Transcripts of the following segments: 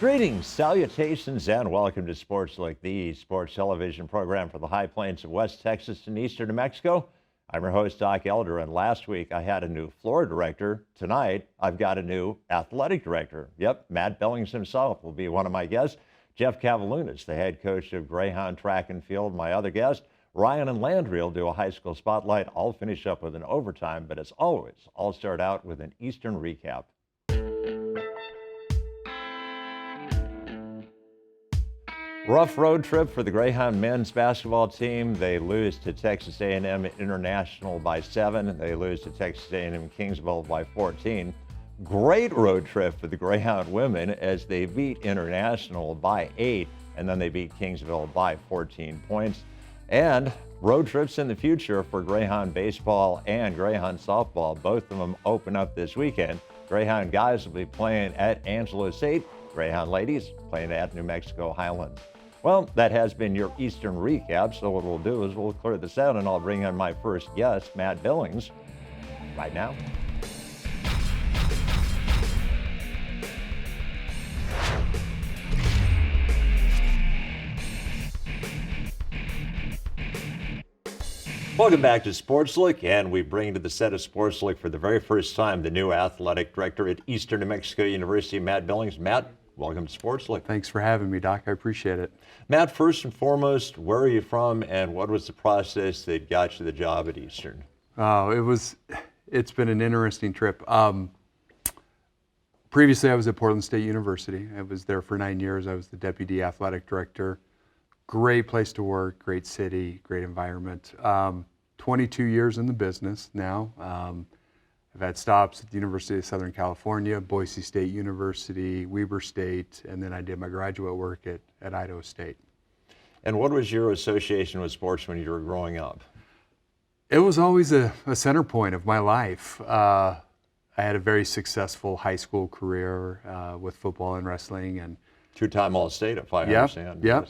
Greetings, salutations, and welcome to Sportslook, the sports television program for the High Plains of West Texas and eastern New Mexico. I'm your host, Doc Elder, and last week I had a new floor director. Tonight, I've got a new athletic director. Yep, Matt Billings himself will be one of my guests. Jeff Cavalunas, the head coach of Greyhound Track and Field, my other guest. Ryan and Landry will do a high school spotlight. I'll finish up with an overtime, but as always, I'll start out with an Eastern recap. Rough road trip for the Greyhound men's basketball team. They lose to Texas A&M International by 7. They lose to Texas A&M Kingsville by 14. Great road trip for the Greyhound women as they beat International by 8, and then they beat Kingsville by 14 points. And road trips in the future for Greyhound baseball and Greyhound softball. Both of them open up this weekend. Greyhound guys will be playing at Angelo State. Greyhound ladies playing at New Mexico Highlands. Well, that has been your Eastern recap, so what we'll do is we'll clear this out and I'll bring in my first guest, Matt Billings, right now. Welcome back to Sportslook, and we bring to the set of Sportslook for the very first time the new athletic director at Eastern New Mexico University, Matt Billings. Matt, welcome to Sportslook. Thanks for having me, Doc. I appreciate it. Matt, first and foremost, where are you from, and what was the process that got you the job at Eastern? Oh, it's been an interesting trip. Previously, I was at Portland State University. I was there for 9 years. I was the deputy athletic director. Great place to work, great city, great environment. 22 years in the business now. I've had stops at the University of Southern California, Boise State University, Weber State, and then I did my graduate work at Idaho State. And what was your association with sports when you were growing up? It was always a center point of my life. I had a very successful high school career with football and wrestling, and two-time All-State, if I understand. Yep.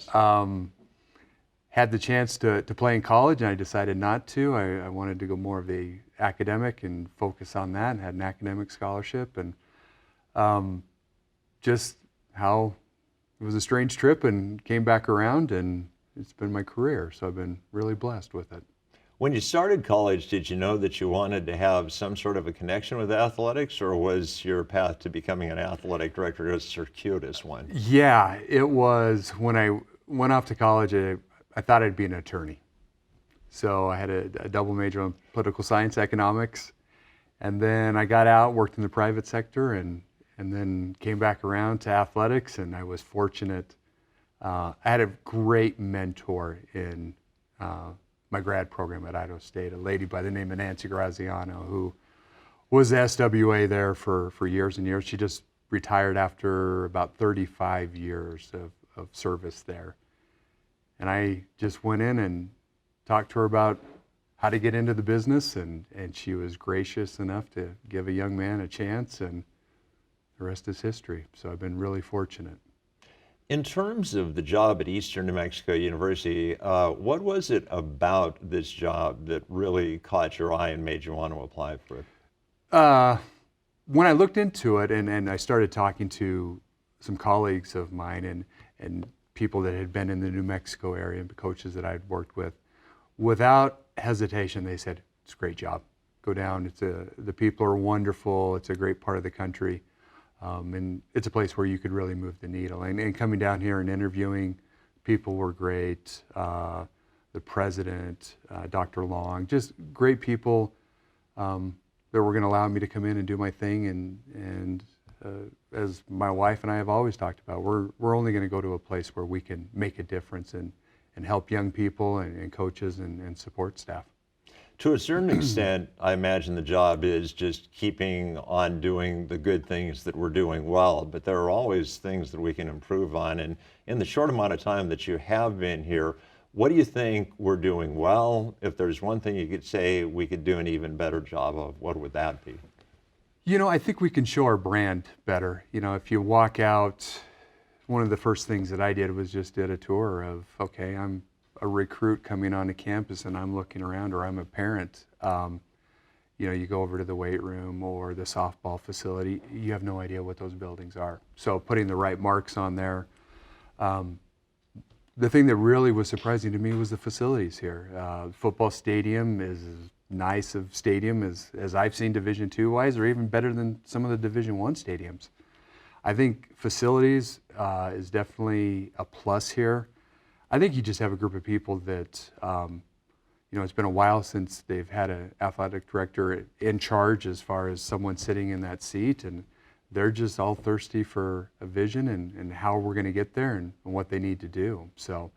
Had the chance to play in college, and I decided not to. I wanted to go more of the academic and focus on that, and had an academic scholarship, and just how it was a strange trip and came back around, and it's been my career, so I've been really blessed with it. When you started college, did you know that you wanted to have some sort of a connection with athletics, or was your path to becoming an athletic director a circuitous one? Yeah, it was. When I went off to college, I thought I'd be an attorney. So I had a double major in political science, economics, and then I got out, worked in the private sector, and then came back around to athletics, and I was fortunate. I had a great mentor in my grad program at Idaho State, a lady by the name of Nancy Graziano, who was the SWA there for years and years. She just retired after about 35 years of service there. And I just went in and talked to her about how to get into the business, and she was gracious enough to give a young man a chance, and the rest is history. So I've been really fortunate. In terms of the job at Eastern New Mexico University, what was it about this job that really caught your eye and made you want to apply for it? When I looked into it and I started talking to some colleagues of mine and people that had been in the New Mexico area, and coaches that I'd worked with, without hesitation, they said, it's a great job. Go down. The people are wonderful. It's a great part of the country. And it's a place where you could really move the needle. And coming down here and interviewing, people were great. The president, Dr. Long, just great people that were going to allow me to come in and do my thing. And as my wife and I have always talked about, we're only going to go to a place where we can make a difference and help young people and coaches and support staff. To a certain extent, I imagine the job is just keeping on doing the good things that we're doing well, but there are always things that we can improve on. And in the short amount of time that you have been here, what do you think we're doing well? If there's one thing you could say we could do an even better job of, what would that be? You know, I think we can show our brand better. You know, if you walk out, one of the first things that I did was just did a tour of, okay, I'm a recruit coming onto campus and I'm looking around, or I'm a parent. you go over to the weight room or the softball facility, you have no idea what those buildings are. So putting the right marks on there. The thing that really was surprising to me was the facilities here. Football stadium is as nice of stadium as I've seen Division II wise, or even better than some of the Division I stadiums. I think facilities is definitely a plus here. I think you just have a group of people that, it's been a while since they've had an athletic director in charge as far as someone sitting in that seat, and they're just all thirsty for a vision and how we're going to get there and what they need to do. So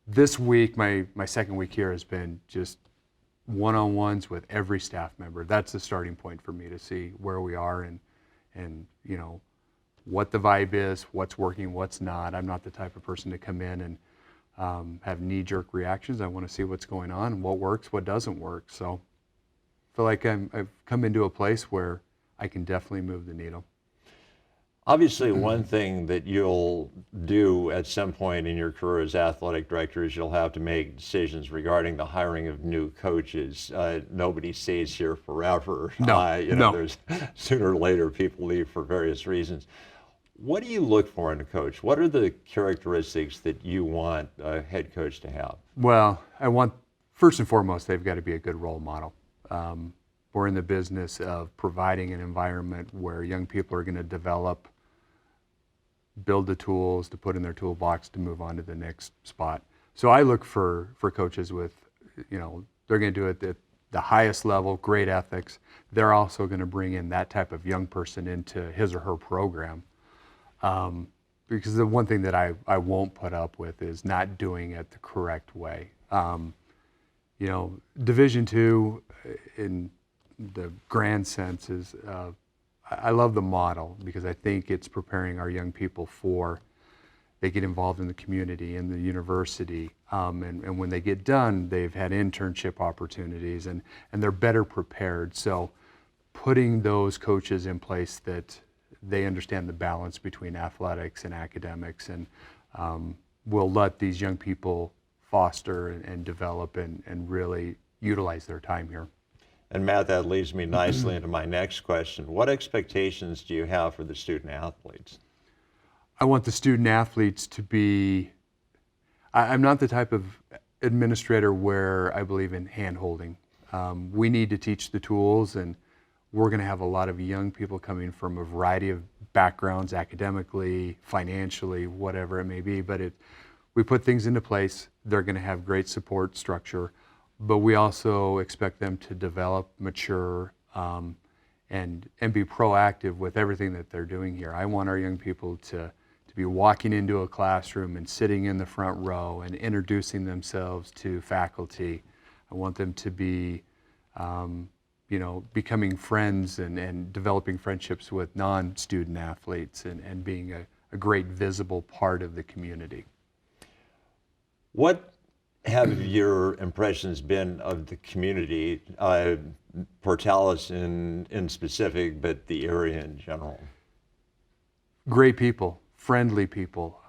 this week, my second week here has been just one-on-ones with every staff member. That's the starting point for me to see where we are and what the vibe is, what's working, what's not. I'm not the type of person to come in and have knee-jerk reactions. I want to see what's going on and what works, what doesn't work. So I feel like I've come into a place where I can definitely move the needle. Obviously, one thing that you'll do at some point in your career as athletic director is you'll have to make decisions regarding the hiring of new coaches. Nobody stays here forever. No. There's sooner or later people leave for various reasons. What do you look for in a coach? What are the characteristics that you want a head coach to have? Well, first and foremost, they've got to be a good role model. We're in the business of providing an environment where young people are going to develop, build the tools to put in their toolbox to move on to the next spot. So I look for coaches with, they're going to do it at the highest level, great ethics. They're also going to bring in that type of young person into his or her program. Because the one thing that I won't put up with is not doing it the correct way. Division II in the grand sense is, I love the model because I think it's preparing our young people they get involved in the community, in the university, and when they get done, they've had internship opportunities and they're better prepared. So putting those coaches in place that they understand the balance between athletics and academics and will let these young people foster and develop and really utilize their time here. And Matt, that leads me nicely into my next question. What expectations do you have for the student athletes? I want the student athletes to be, I'm not the type of administrator where I believe in hand-holding. We need to teach the tools, and we're going to have a lot of young people coming from a variety of backgrounds, academically, financially, whatever it may be, but we put things into place. They're going to have great support structure, but we also expect them to develop, mature, and be proactive with everything that they're doing here. I want our young people to be walking into a classroom and sitting in the front row and introducing themselves to faculty. I want them to be becoming friends and developing friendships with non-student athletes and being a great visible part of the community. What have your impressions been of the community, Portales in specific, but the area in general? Great people, friendly people.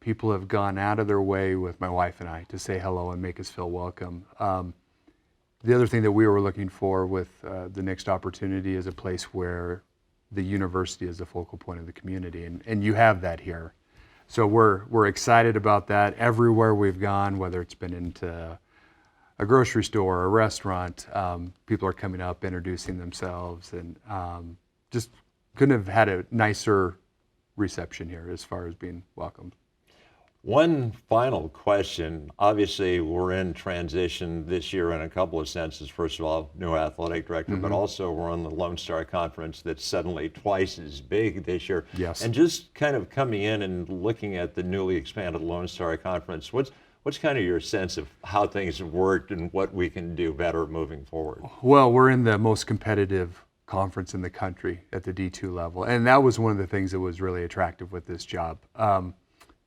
People have gone out of their way with my wife and I to say hello and make us feel welcome. The other thing that we were looking for with the next opportunity is a place where the university is the focal point of the community, and you have that here. So we're excited about that. Everywhere we've gone, whether it's been into a grocery store or a restaurant, people are coming up, introducing themselves, and just couldn't have had a nicer reception here as far as being welcomed. One final question. Obviously, we're in transition this year in a couple of senses. First of all, new athletic director, but also we're on the Lone Star Conference that's suddenly twice as big this year. Yes. And just kind of coming in and looking at the newly expanded Lone Star Conference, what's kind of your sense of how things have worked and what we can do better moving forward? Well, we're in the most competitive conference in the country at the D2 level, and that was one of the things that was really attractive with this job.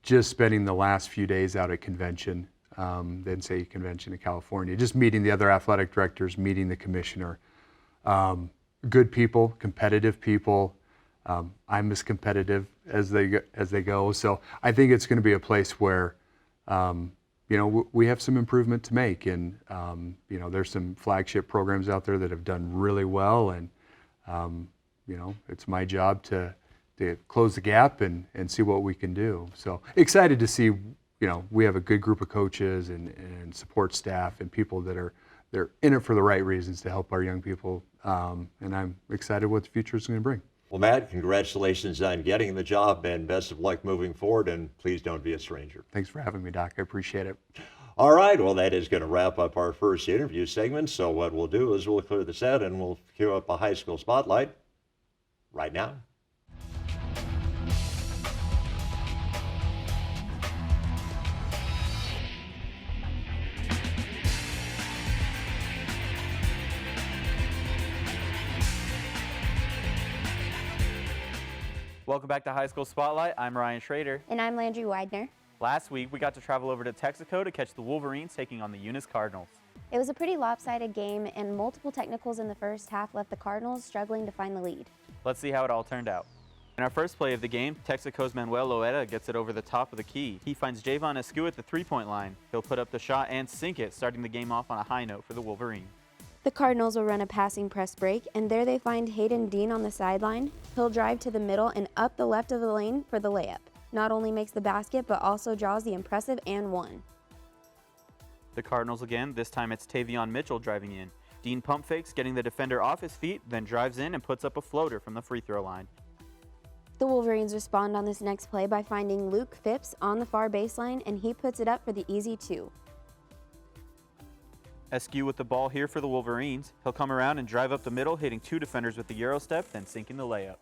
Just spending the last few days out at convention, the NCAA convention in California, just meeting the other athletic directors, meeting the commissioner. Good people, competitive people. I'm as competitive as they go. So I think it's going to be a place where we have some improvement to make, and there's some flagship programs out there that have done really well, and it's my job to close the gap and see what we can do. So excited to see, we have a good group of coaches and support staff and people they're in it for the right reasons to help our young people, and I'm excited what the future is going to bring. Well, Matt, congratulations on getting the job and best of luck moving forward, and please don't be a stranger. Thanks for having me, Doc. I appreciate it. All right, well, that is going to wrap up our first interview segment. So what we'll do is we'll clear the set and we'll cue up a high school spotlight right now. Welcome back to High School Spotlight. I'm Ryan Schrader. And I'm Landry Widener. Last week, we got to travel over to Texaco to catch the Wolverines taking on the Eunice Cardinals. It was a pretty lopsided game, and multiple technicals in the first half left the Cardinals struggling to find the lead. Let's see how it all turned out. In our first play of the game, Texaco's Manuel Loera gets it over the top of the key. He finds Javon Escu at the three-point line. He'll put up the shot and sink it, starting the game off on a high note for the Wolverines. The Cardinals will run a passing press break, and there they find Hayden Dean on the sideline. He'll drive to the middle and up the left of the lane for the layup. Not only makes the basket, but also draws the impressive and one. The Cardinals again, this time it's Tavion Mitchell driving in. Dean pump fakes, getting the defender off his feet, then drives in and puts up a floater from the free throw line. The Wolverines respond on this next play by finding Luke Phipps on the far baseline, and he puts it up for the easy two. Escu with the ball here for the Wolverines. He'll come around and drive up the middle, hitting two defenders with the Euro step, then sinking the layup.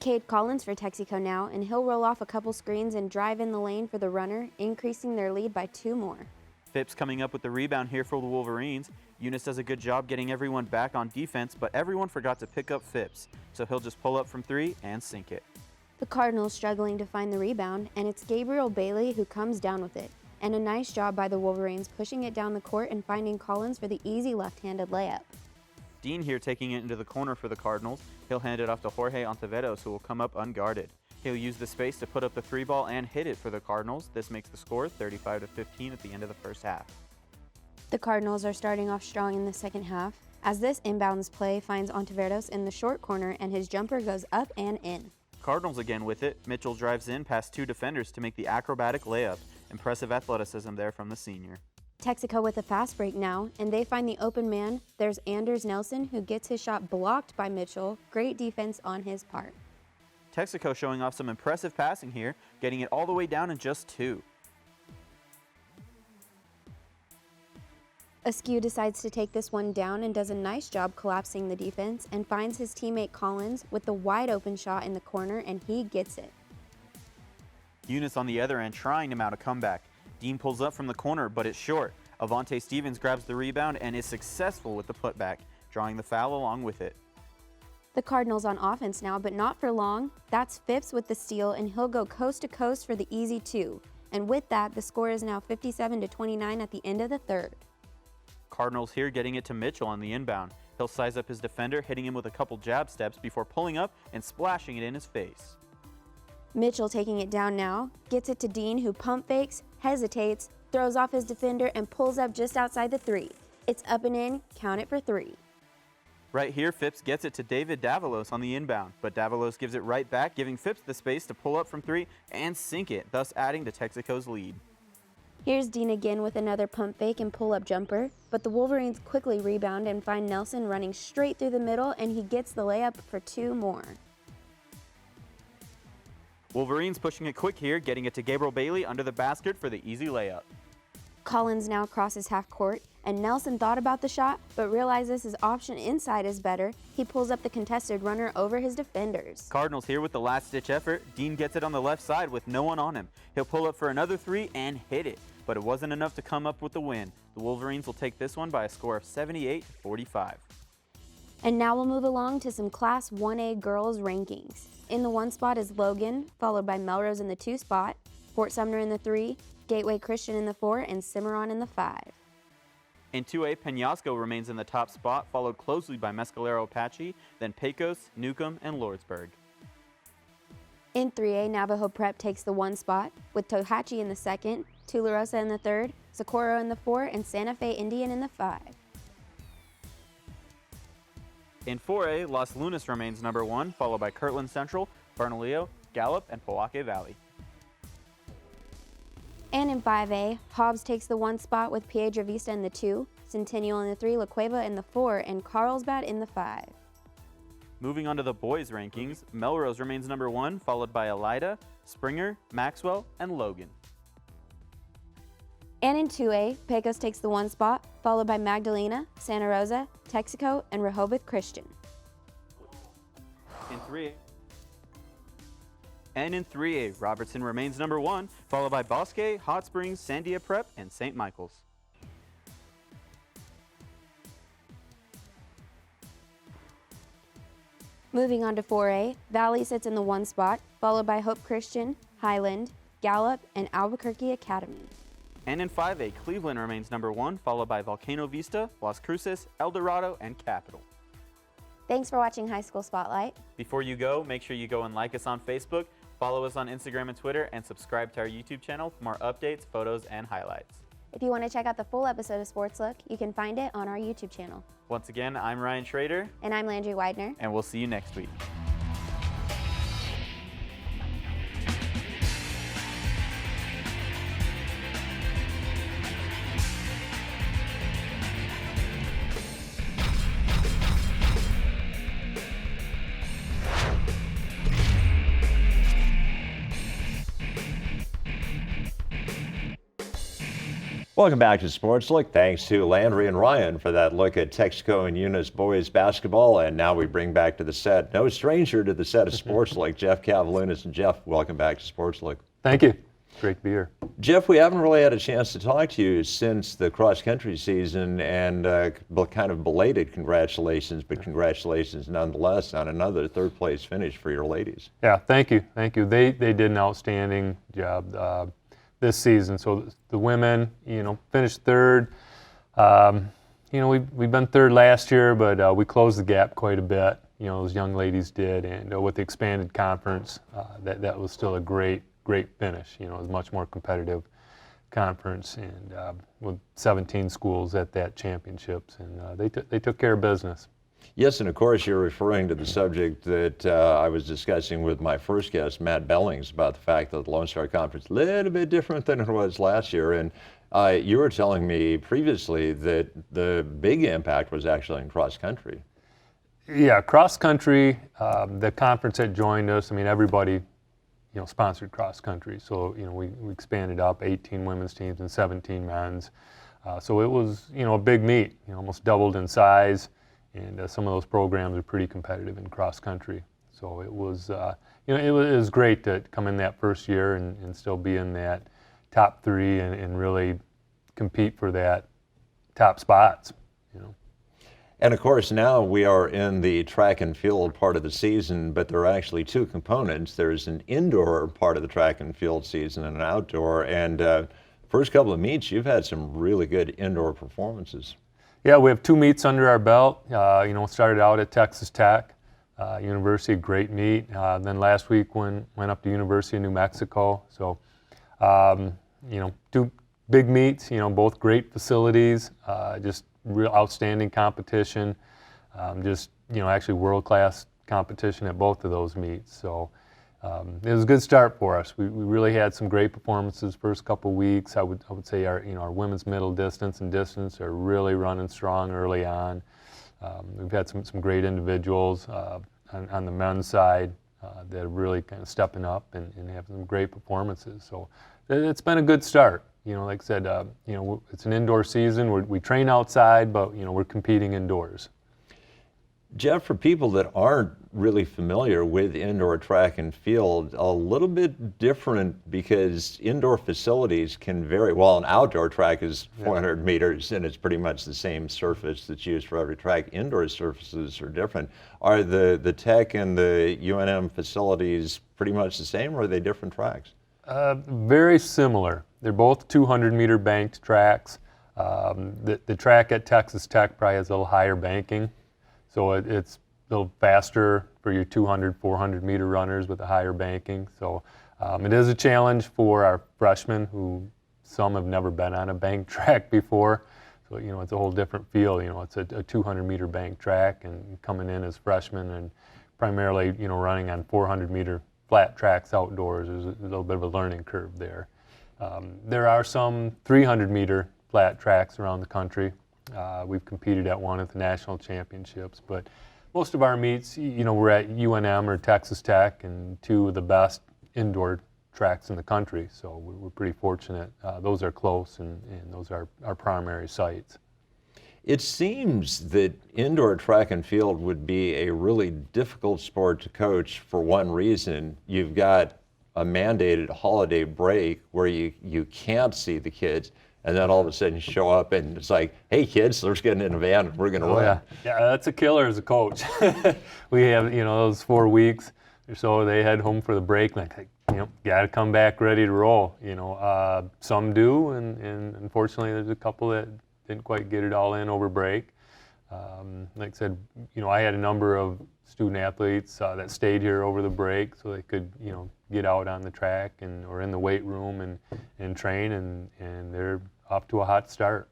Cade Collins for Texaco now, and he'll roll off a couple screens and drive in the lane for the runner, increasing their lead by two more. Phipps coming up with the rebound here for the Wolverines. Eunice does a good job getting everyone back on defense, but everyone forgot to pick up Phipps, so he'll just pull up from three and sink it. The Cardinals struggling to find the rebound, and it's Gabriel Bailey who comes down with it. And a nice job by the Wolverines pushing it down the court and finding Collins for the easy left-handed layup. Dean here taking it into the corner for the Cardinals. He'll hand it off to Jorge Ontiveros, who will come up unguarded. He'll use the space to put up the three ball and hit it for the Cardinals. This makes the score 35-15 at the end of the first half. The Cardinals are starting off strong in the second half, as this inbounds play finds Ontiveros in the short corner and his jumper goes up and in. Cardinals again with it. Mitchell drives in past two defenders to make the acrobatic layup. Impressive athleticism there from the senior. Texaco with a fast break now, and they find the open man. There's Anders Nelson, who gets his shot blocked by Mitchell. Great defense on his part. Texaco showing off some impressive passing here, getting it all the way down in just two. Escu decides to take this one down and does a nice job collapsing the defense and finds his teammate Collins with the wide open shot in the corner, and he gets it. Eunice on the other end trying to mount a comeback. Dean pulls up from the corner, but it's short. Avante Stevens grabs the rebound and is successful with the putback, drawing the foul along with it. The Cardinals on offense now, but not for long. That's Phipps with the steal, and he'll go coast to coast for the easy two. And with that, the score is now 57-29 at the end of the third. Cardinals here getting it to Mitchell on the inbound. He'll size up his defender, hitting him with a couple jab steps before pulling up and splashing it in his face. Mitchell taking it down now, gets it to Dean, who pump fakes, hesitates, throws off his defender, and pulls up just outside the three. It's up and in, count it for three. Right here, Phipps gets it to David Davalos on the inbound, but Davalos gives it right back, giving Phipps the space to pull up from three and sink it, thus adding to Texaco's lead. Here's Dean again with another pump fake and pull-up jumper, but the Wolverines quickly rebound and find Nelson running straight through the middle, and he gets the layup for two more. Wolverines pushing it quick here, getting it to Gabriel Bailey under the basket for the easy layup. Collins now crosses half court, and Nelson thought about the shot, but realizes his option inside is better. He pulls up the contested runner over his defenders. Cardinals here with the last-ditch effort. Dean gets it on the left side with no one on him. He'll pull up for another three and hit it, but it wasn't enough to come up with the win. The Wolverines will take this one by a score of 78-45. And now we'll move along to some Class 1A girls rankings. In the 1 spot is Logan, followed by Melrose in the 2 spot, Fort Sumner in the 3, Gateway Christian in the 4, and Cimarron in the 5. In 2A, Penasco remains in the top spot, followed closely by Mescalero Apache, then Pecos, Newcomb, and Lordsburg. In 3A, Navajo Prep takes the 1 spot, with Tohatchi in the 2nd, Tularosa in the 3rd, Socorro in the 4, and Santa Fe Indian in the 5. In 4A, Los Lunas remains number 1, followed by Kirtland Central, Bernalillo, Gallup, and Poake Valley. And in 5A, Hobbs takes the 1 spot with Piedra Vista in the 2, Centennial in the 3, La Cueva in the 4, and Carlsbad in the 5. Moving on to the boys' rankings, Melrose remains number 1, followed by Elida, Springer, Maxwell, and Logan. And in 2A, Pecos takes the 1 spot, followed by Magdalena, Santa Rosa, Texaco, and Rehoboth Christian. In 3A, Robertson remains number 1, followed by Bosque, Hot Springs, Sandia Prep, and St. Michael's. Moving on to 4A, Valley sits in the 1 spot, followed by Hope Christian, Highland, Gallup, and Albuquerque Academy. And in 5A, Cleveland remains number 1, followed by Volcano Vista, Las Cruces, El Dorado, and Capital. Thanks for watching High School Spotlight. Before you go, make sure you go and like us on Facebook, follow us on Instagram and Twitter, and subscribe to our YouTube channel for more updates, photos, and highlights. If you want to check out the full episode of Sportslook, you can find it on our YouTube channel. Once again, I'm Ryan Schrader, And I'm Landry Widener. and we'll see you next week. Welcome back to Sportslook. Thanks to Landry and Ryan for that look at Texaco and Eunice boys basketball. And now we bring back to the set, no stranger to the set of Sportslook, Jeff Cavalunas. And Jeff, welcome back to Sportslook. Thank you. Great to be here. Jeff, we haven't really had a chance to talk to you since the cross-country season, and kind of belated congratulations, but congratulations nonetheless on another third-place finish for your ladies. Yeah, thank you. Thank you. They did an outstanding job this season. So the women, finished third. We've been third last year, but we closed the gap quite a bit. Those young ladies did, and with the expanded conference, that was still a great finish. It was a much more competitive conference, and with 17 schools at that championships, and they took care of business. Yes, and of course you're referring to the subject that I was discussing with my first guest, Matt Bellings, about the fact that the Lone Star Conference is a little bit different than it was last year. And you were telling me previously that the big impact was actually in cross country. Yeah, cross country, the conference that joined us, everybody, sponsored cross country. So, we expanded up 18 women's teams and 17 men's. So it was, a big meet, almost doubled in size. And some of those programs are pretty competitive in cross country. So it was, it was great to come in that first year and still be in that top 3 and really compete for that top spots. And of course now we are in the track and field part of the season, but there are actually 2 components. There's an indoor part of the track and field season and an outdoor. And first couple of meets, you've had some really good indoor performances. Yeah, we have 2 meets under our belt. Started out at Texas Tech University, great meet. Then last week went up to University of New Mexico. So, 2 big meets. Both great facilities. Just real outstanding competition. Actually world-class competition at both of those meets. So. It was a good start for us. We really had some great performances first couple weeks. I would say our women's middle distance and distance are really running strong early on. We've had some great individuals on the men's side that are really kind of stepping up and have some great performances. So it's been a good start. Like I said, it's an indoor season. We train outside, but we're competing indoors. Jeff, for people that aren't really familiar with indoor track and field, a little bit different because indoor facilities can vary. Well, an outdoor track is 400 meters and it's pretty much the same surface that's used for every track. Indoor surfaces are different. Are the Tech and the UNM facilities pretty much the same, or are they different tracks? Very similar. They're both 200-meter banked tracks. The track at Texas Tech probably has a little higher banking. So it's little faster for your 200, 400 meter runners with a higher banking. So it is a challenge for our freshmen, who some have never been on a bank track before. So, it's a whole different feel. It's a 200 meter bank track, and coming in as freshmen and primarily, running on 400 meter flat tracks outdoors, there's a little bit of a learning curve there. There are some 300 meter flat tracks around the country. We've competed at one at the national championships, but most of our meets, we're at UNM or Texas Tech, and two of the best indoor tracks in the country. So we're pretty fortunate. Those are close, and those are our primary sites. It seems that indoor track and field would be a really difficult sport to coach for one reason. You've got a mandated holiday break where you can't see the kids, and then all of a sudden you show up and it's like, hey kids, let's get in a van and we're going to run. Yeah, that's a killer as a coach. We have, those 4 weeks or so, they head home for the break, like, got to come back ready to roll. Some do, and unfortunately there's a couple that didn't quite get it all in over break. Like I said, I had a number of student athletes that stayed here over the break so they could, get out on the track or in the weight room and train, and they're off to a hot start.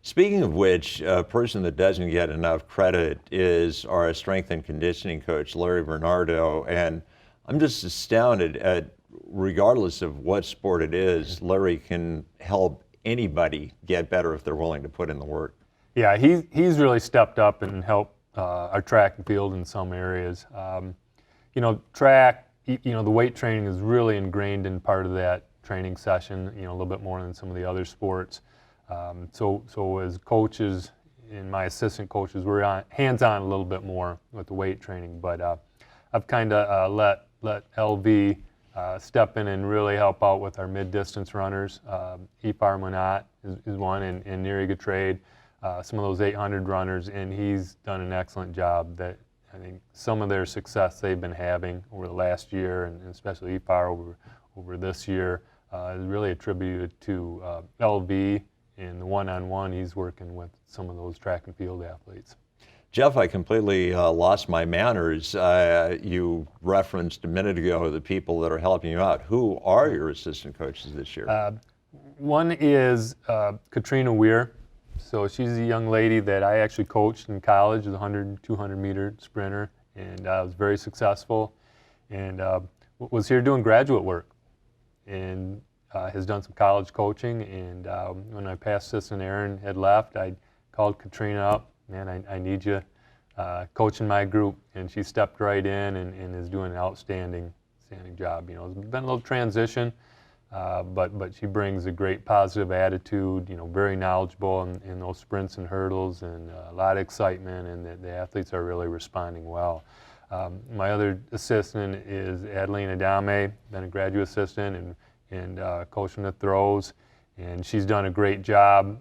Speaking of which, a person that doesn't get enough credit is our strength and conditioning coach, Larry Bernardo, and I'm just astounded at, regardless of what sport it is, Larry can help anybody get better if they're willing to put in the work. Yeah, he's really stepped up and helped our track and field in some areas. Track, the weight training is really ingrained in part of that training session, a little bit more than some of the other sports. So as coaches and my assistant coaches, we're hands-on a little bit more with the weight training, but I've kind of let LV step in and really help out with our mid-distance runners. Ifar Manat is one, and Neri Gatrade, some of those 800 runners, and he's done an excellent job. That I think some of their success they've been having over the last year, and especially Ifar over this year, is really attributed to LV and the one-on-one he's working with some of those track and field athletes. Jeff, I completely lost my manners. You referenced a minute ago the people that are helping you out. Who are your assistant coaches this year? One is Katrina Weir. So she's a young lady that I actually coached in college, as a 100 and 200 meter sprinter, and was very successful, and was here doing graduate work, and has done some college coaching. And when my past assistant Aaron had left, I called Katrina up. Man, I need you coaching my group, and she stepped right in and is doing an outstanding job. It's been a little transition, but she brings a great positive attitude. Very knowledgeable in those sprints and hurdles, and a lot of excitement, and the athletes are really responding well. My other assistant is Adeline Adame, been a graduate assistant and coaching the throws. And she's done a great job.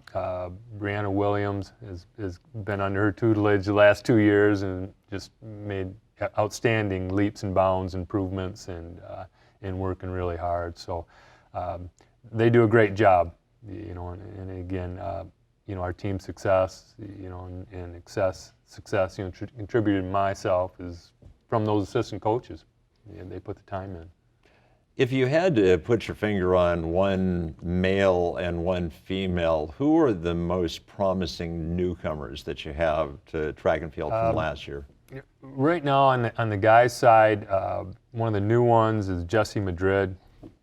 Brianna Williams has been under her tutelage the last 2 years and just made outstanding leaps and bounds improvements, and working really hard. So they do a great job, and again, our team success, and success, contributed myself is from those assistant coaches. They put the time in. If you had to put your finger on one male and one female, who are the most promising newcomers that you have to track and field from last year? Right now, on the guys' side, one of the new ones is Jesse Madrid.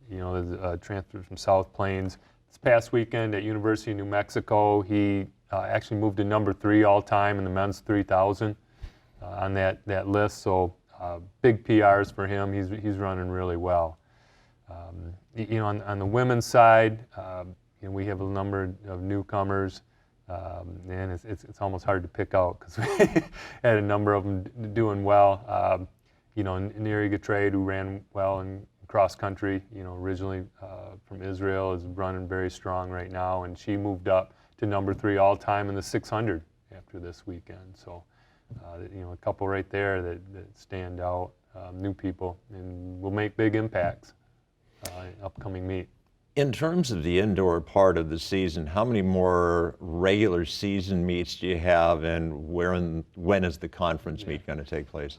There's a transfer from South Plains. This past weekend at University of New Mexico, he actually moved to number 3 all time in the men's 3,000 on that list. So big PRs for him. He's running really well. On the women's side, we have a number of newcomers, and it's almost hard to pick out because we had a number of them doing well. Neri Gatrade, who ran well in cross country, originally from Israel, is running very strong right now, and she moved up to number 3 all time in the 600 after this weekend. So, a couple right there that stand out, new people, and will make big impacts. Upcoming meet. In terms of the indoor part of the season, how many more regular season meets do you have, and when is the conference meet going to take place?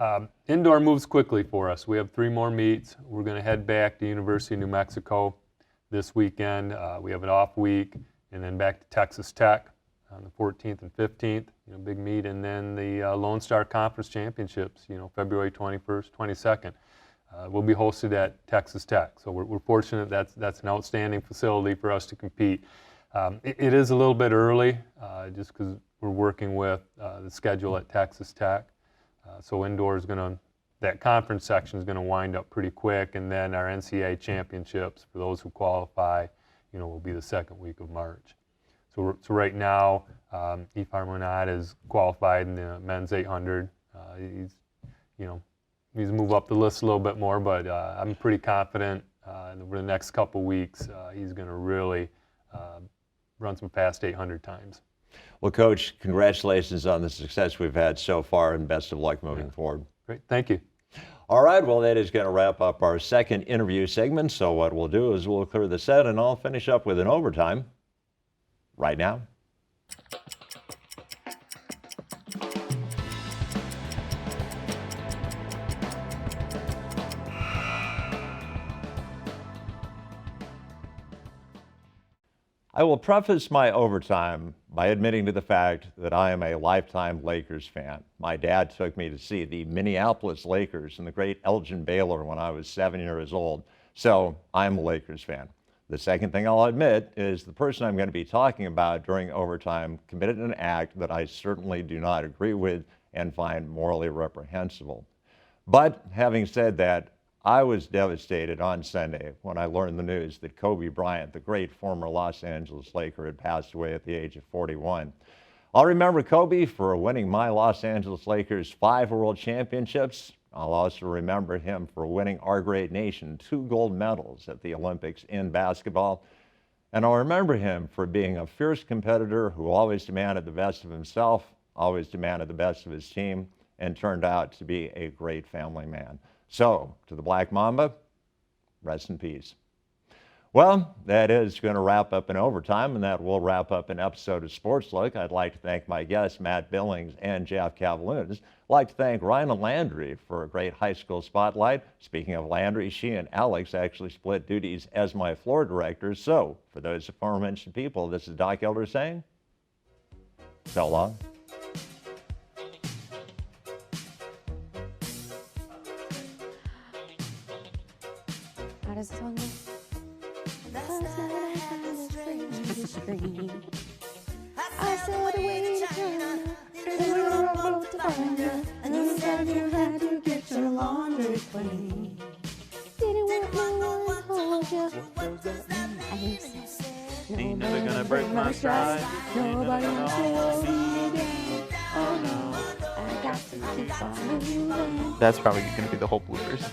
Indoor moves quickly for us. We have 3 more meets. We're going to head back to University of New Mexico this weekend. We have an off week, and then back to Texas Tech on the 14th and 15th, big meet, and then the Lone Star Conference Championships, February 21st, 22nd. Will be hosted at Texas Tech, so we're fortunate that's an outstanding facility for us to compete. It is a little bit early, just because we're working with the schedule at Texas Tech. So indoor is that conference section is going to wind up pretty quick, and then our NCAA championships for those who qualify, will be the second week of March. So right now, Ifar Munad is qualified in the men's 800. He's moved up the list a little bit more, but I'm pretty confident over the next couple weeks he's going to really run some fast 800 times. Well, Coach, congratulations on the success we've had so far, and best of luck moving forward. Great, thank you. All right, well, that is going to wrap up our second interview segment. So what we'll do is we'll clear the set, and I'll finish up with an overtime right now. I will preface my overtime by admitting to the fact that I am a lifetime Lakers fan. My dad took me to see the Minneapolis Lakers and the great Elgin Baylor when I was 7 years old, so I'm a Lakers fan. The second thing I'll admit is the person I'm going to be talking about during overtime committed an act that I certainly do not agree with and find morally reprehensible. But having said that, I was devastated on Sunday when I learned the news that Kobe Bryant, the great former Los Angeles Laker, had passed away at the age of 41. I'll remember Kobe for winning my Los Angeles Lakers 5 world championships. I'll also remember him for winning our great nation 2 gold medals at the Olympics in basketball. And I'll remember him for being a fierce competitor who always demanded the best of himself, always demanded the best of his team, and turned out to be a great family man. So, to the Black Mamba, rest in peace. Well, that is going to wrap up in overtime, and that will wrap up an episode of Sportslook. I'd like to thank my guests, Matt Billings and Jeff Cavaloons. I'd like to thank Ryan Landry for a great high school spotlight. Speaking of Landry, she and Alex actually split duties as my floor directors. So, for those aforementioned people, this is Doc Elder saying, so long. How does the song go? I said away to China, there's a road to find her, and you said you had to get your laundry clean. Didn't want no one to hold you. And you said, Ain't never gonna break my stride. Nobody wants to hold me down. Oh no, I got to keep on moving. That's probably gonna be the whole bloopers.